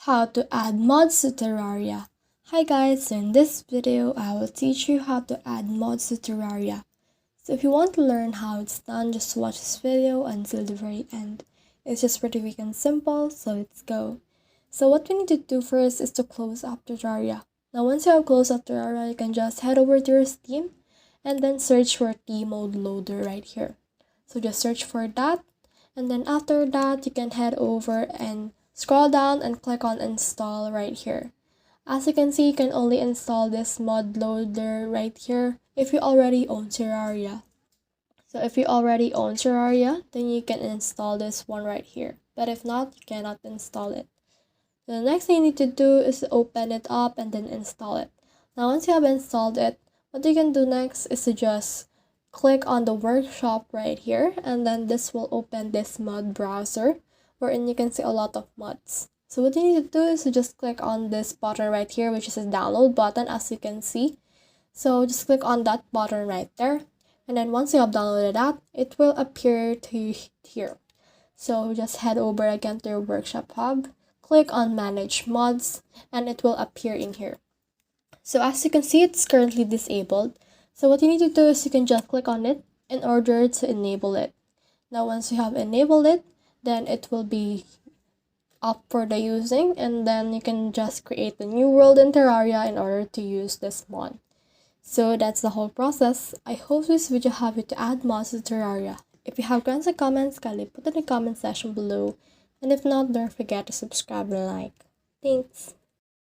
How to add mods to Terraria. Hi guys, so in this video I will teach you how to add mods to Terraria. So if you want to learn how it's done, just watch this video until the very end. It's just pretty quick and simple, so let's go. So what we need to do first is to close up Terraria. Now once you have closed up Terraria, you can just head over to your Steam and then search for T-Mode Loader right here. So just search for that, and then after that you can head over and scroll down and click on install right here. As you can see, you can only install this mod loader right here if you already own Terraria. So if you already own Terraria, then you can install this one right here. But if not, you cannot install it. So the next thing you need to do is to open it up and then install it. Now once you have installed it, what you can do next is to just click on the workshop right here, and then this will open this mod browser wherein you can see a lot of mods. So what you need to do is to just click on this button right here, which is a download button, as you can see. So just click on that button right there, and then once you have downloaded that, it will appear to you here. So just head over again to your workshop hub, click on manage mods, and it will appear in here. So as you can see, it's currently disabled. So what you need to do is you can just click on it in order to enable it. Now once you have enabled it, then it will be up for the using, and then you can just create a new world in Terraria in order to use this mod. So that's the whole process. I hope this video helped you to add mods to Terraria. If you have questions or comments, kindly put in the comment section below, and if not, don't forget to subscribe and like. Thanks.